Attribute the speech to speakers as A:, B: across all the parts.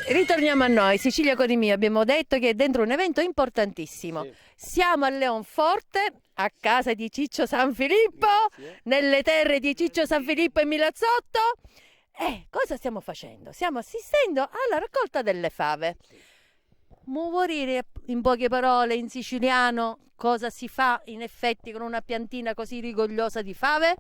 A: Ritorniamo a noi, Sicilia Cori abbiamo detto che è dentro un evento importantissimo.
B: Sì.
A: Siamo a Leonforte, a casa di Ciccio Sanfilippo,
B: Grazie.
A: nelle terre di Ciccio Sanfilippo e Milazzotto. Cosa stiamo facendo? Stiamo assistendo alla raccolta delle fave. Vuoi dire in poche parole in siciliano cosa si fa in effetti con una piantina così rigogliosa di fave?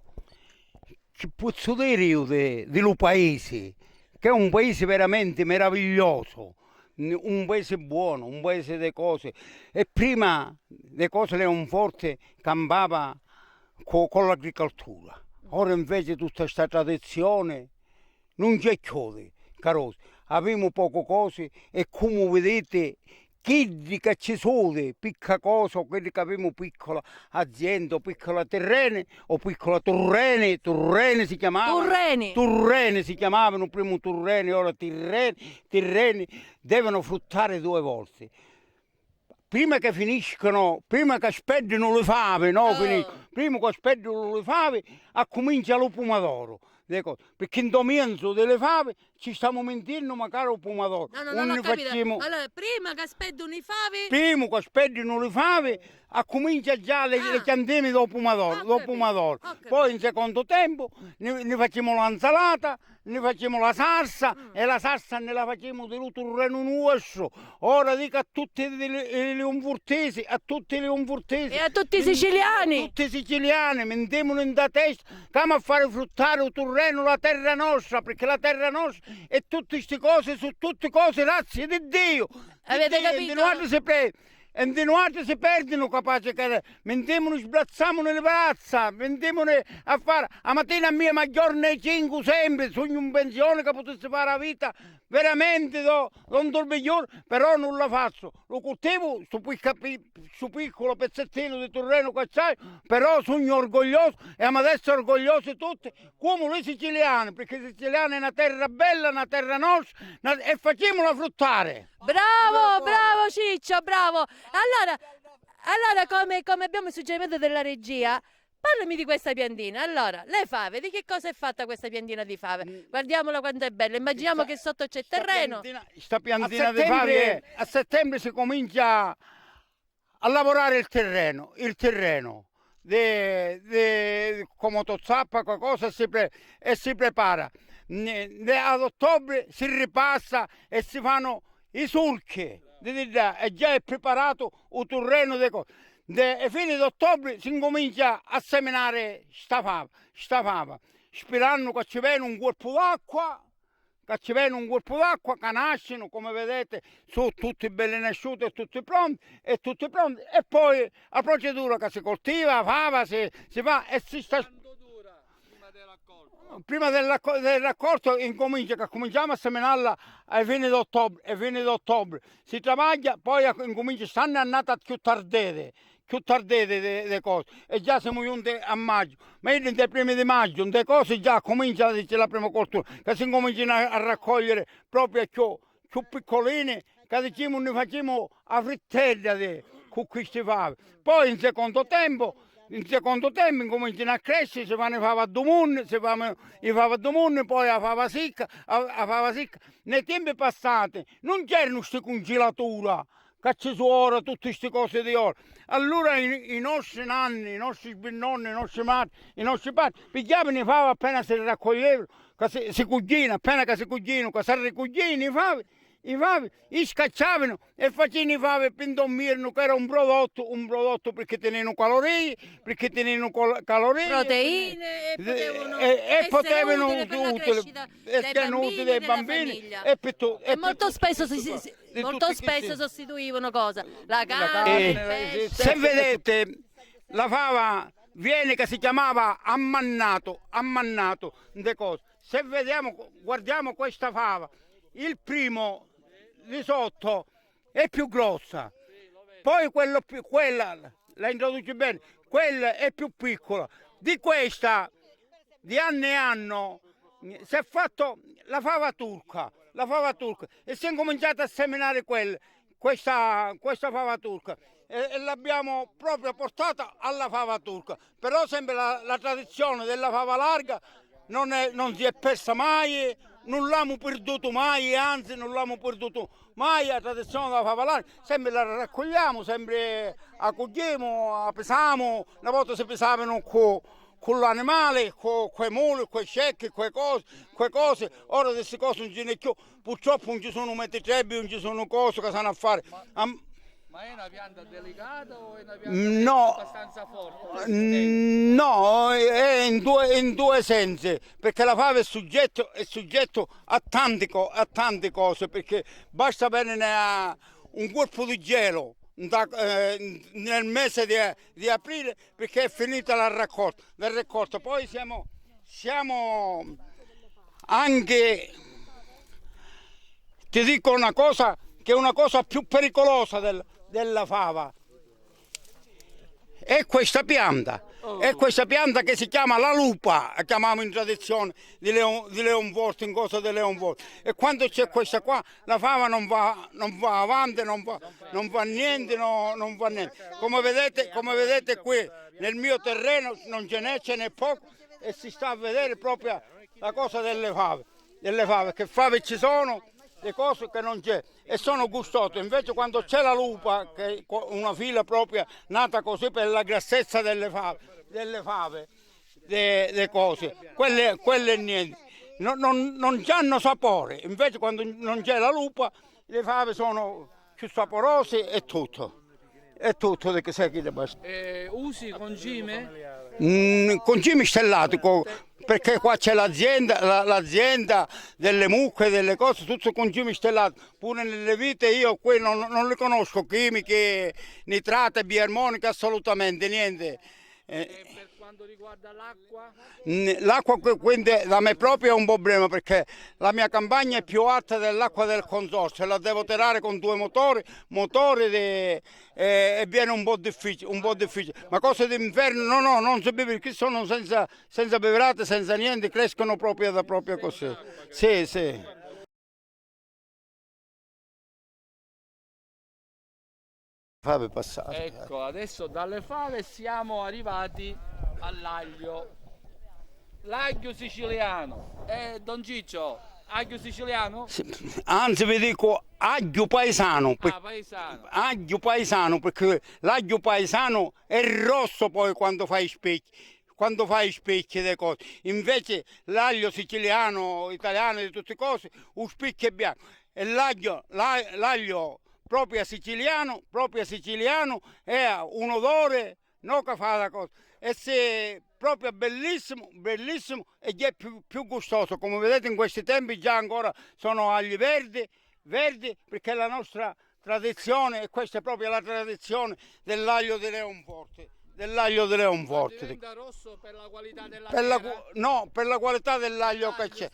B: Ci posso dire io dello paese, che è un paese veramente meraviglioso, un paese buono, un paese di cose. E prima le cose Leonforte campava con l'agricoltura. Ora invece tutta questa tradizione non c'è chiodi, carosi. Abbiamo poche cose e come vedete chi che ci sono, piccola cosa, quelli che abbiamo piccola azienda, piccola terrene o piccola turrene si chiamavano. Turrene si chiamavano, prima turrene, ora tirreni, devono fruttare 2 volte. Prima che finiscono, prima che aspettino le fave, no? Prima che aspettino le fave, comincia lo pomodoro. Perché in domienzo delle fave ci stiamo mentendo magari il pomodoro.
A: Non ho capito. Allora, prima che aspettano i favi...
B: Prima che aspettino le fave, comincia già le piantine del pomodoro. Poi in secondo tempo ne facciamo l'insalata, ne facciamo la salsa e la salsa ne la facciamo di turreno nuovo. Ora dico a tutti i leonfortesi,
A: E a tutti i siciliani.
B: Tutti i siciliani, mettiamolo in da testa, come a fare fruttare il turreno la terra nostra, perché la terra nostra è tutte queste cose, sono tutte cose, grazie di Dio.
A: Avete capito?
B: E di noi si perdono capace che mentemone sbrazziamo nelle palazza, mentemone a fare a mattina mia ma giorno ai 5 sempre, sogno in pensione che potesse fare la vita veramente non dormigliore, però non la faccio. Lo coltivo su piccolo pezzettino di terreno che c'hai, però sogno orgoglioso e adesso orgogliosi tutti come noi siciliani, perché i siciliani è una terra bella, una terra nostra e facciamola fruttare.
A: Bravo Ciccio, bravo. Allora come abbiamo il suggerimento della regia, parlami di questa piantina. Allora, le fave, di che cosa è fatta questa piantina di fave? Guardiamola quanto è bella, immaginiamo che sotto c'è terreno.
B: Questa piantina di fave, a settembre si comincia a lavorare il terreno. Come tozzappa qualcosa e si prepara. Ad ottobre si ripassa e si fanno i sulchi, e già è preparato il terreno di cose. E fine d'ottobre si incomincia a seminare sta fava, sperando che ci viene un colpo d'acqua, che nascono, come vedete, sono tutti belli nasciuti e tutti pronti, e poi la procedura che si coltiva, la fava, si fa e si sta... Prima del raccolto cominciamo a seminarla a fine d'ottobre. Si travaglia, poi incomincia stanno annata più tardete le cose. E già siamo giunti a maggio. Ma nei primi di maggio, le cose già comincia la prima coltura, che si cominciano a raccogliere proprio più piccoline, che diciamo ne facciamo a frittella con questi fave. Poi in secondo tempo incominciano a crescere, si fanno i fava a domune, poi la fava secca. Nei tempi passati non c'erano queste congelature che ci sono ora, tutte queste cose di ora. Allora i nostri nanni, i nostri sbirnonni, i nostri madri, i nostri padri, pigliavano i fava appena si raccoglievano, che si cucinano, appena che si cucinano, che si ricucinano i favi, scacciavano e facevano i favi per dormire, che era un prodotto perché tenevano calorie,
A: proteine e potevano essere utili dai bambini e molto spesso sostituivano cosa? La carne, il pesce.
B: Se vedete la fava viene che si chiamava ammannato de cose. Se guardiamo questa fava, il primo di sotto è più grossa, poi quella la introduci bene, quella è più piccola. Di questa, di anno in anno, si è fatto la fava turca e si è cominciato a seminare questa fava turca e l'abbiamo proprio portata alla fava turca. Però sempre la tradizione della fava larga non si è persa mai, non l'abbiamo perduto mai, e anzi non l'abbiamo perduto mai la tradizione della fava larga, sempre la raccogliamo, sempre la cogliamo, la pesiamo, una volta si pesavano con l'animale, con i muli, con i cecchi, con quelle cose, ora queste cose non ce ne più, purtroppo non ci sono mettercebi, non ci sono cose che sanno a fare.
C: Ma è una pianta delicata o è una pianta
B: No,
C: abbastanza forte?
B: no, è in due sensi, perché la fava è soggetto a tante cose, perché basta avere un colpo di gelo nel mese di aprile, perché è finita la raccolta. Poi siamo anche, ti dico una cosa, che è una cosa più pericolosa della fava, è questa pianta. È questa pianta che si chiama la lupa, la chiamiamo in tradizione di Leonforte, in cosa di Leonforte. E quando c'è questa qua, la fava non va avanti, non fa niente, non fa niente. Come vedete qui nel mio terreno non ce n'è poco, e si sta a vedere proprio la cosa delle fave, che fave ci sono, le cose che non c'è, e sono gustose. Invece quando c'è la lupa, che è una fila propria nata così per la grassezza delle fave, le cose, quelle niente, non hanno sapore. Invece quando non c'è la lupa, le fave sono più saporose e tutto. È tutto che sai che le basta.
C: Usi concime?
B: Concimi stellati, perché qua c'è l'azienda delle mucche, delle cose, tutto concimi stellati. Pure nelle vite io qui non le conosco, chimiche, nitrate, biarmonica, assolutamente niente.
C: E per quanto riguarda l'acqua?
B: L'acqua quindi da me proprio è un problema, perché la mia campagna è più alta dell'acqua del consorzio, la devo tirare con 2 motori e viene un po' difficile. Ma cose d'inverno no, non si beve, perché sono senza beverate, senza niente, crescono proprio così. Sì. Fave passate.
C: Ecco, adesso dalle fave siamo arrivati all'aglio. L'aglio siciliano. Don Ciccio, aglio siciliano?
B: Anzi vi dico aglio paesano,
C: Paesano.
B: aglio paesano, perché l'aglio paesano è rosso poi quando fai specchi delle cose. Invece l'aglio siciliano, italiano, di tutte cose, un spicchio è bianco. E l'aglio proprio siciliano è un odore non che fa la cosa, e se proprio bellissimo e è più gustoso. Come vedete in questi tempi già ancora sono agli verdi, perché è la nostra tradizione, e questa è proprio la tradizione dell'aglio di Leonforte.
C: Diventa rosso per la qualità della terra?
B: No, per la qualità dell'aglio che c'è.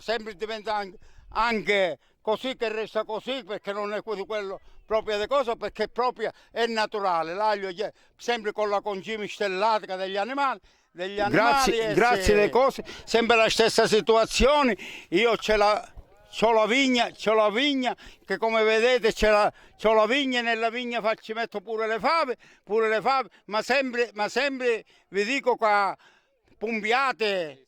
B: Sempre diventa anche così, che resta così, perché non è quello proprio di cosa, perché proprio è naturale. L'aglio è sempre con la concime stellata degli animali. Grazie alle cose, sempre la stessa situazione. Io c'ho la vigna, che come vedete c'ho la vigna, e nella vigna ci metto pure le fave, ma sempre vi dico che pompiate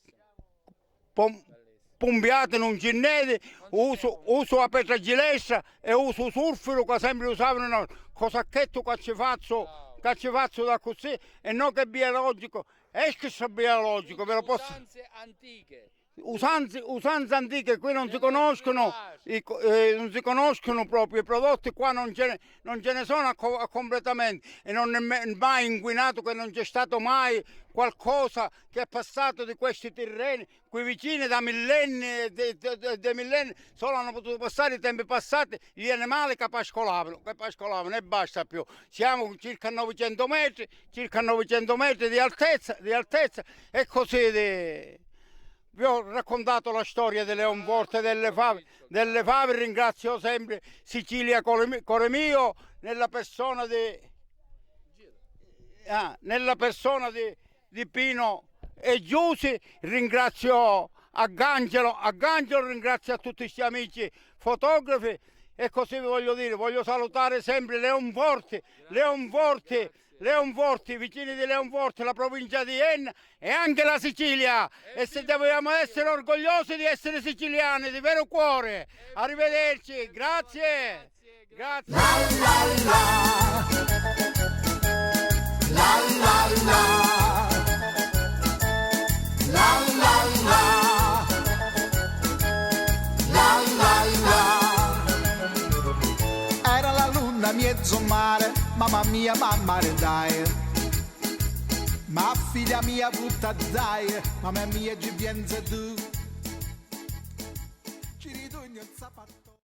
B: non ce n'è, uso la pietra gilestra e uso il sulfuro che sempre usavano noi, cosacchetto che ci faccio da così, e non che è biologico, che sia biologico, ve lo posso...
C: Usanze antiche.
B: Usanze antiche, qui non si conoscono, proprio i prodotti, qua non ce ne sono completamente, e non è mai inquinato, che non c'è stato mai qualcosa che è passato di questi terreni qui vicini da millenni e millenni. Solo hanno potuto passare i tempi passati gli animali che pascolavano e basta più. Siamo circa 900 metri di altezza, e così vi ho raccontato la storia delle Leonforte e delle fave. Ringrazio sempre Sicilia Core mio, nella persona di Pino e Giusi. Ringrazio Arcangelo, ringrazio a tutti questi amici fotografi, e così vi voglio dire, voglio salutare sempre Leonforte Leonforte, vicini di Leonforte, la provincia di Enna e anche la Sicilia. E se dobbiamo essere orgogliosi di essere siciliani, di vero cuore. Arrivederci, grazie. Grazie.
D: La la la, la la la, la la la, la la la. Era la luna mezzo mare, mamma mia, mamma dai. Ma figlia mia butta dai, mamma mia ci piensa tu. Ci ridogno il zapato.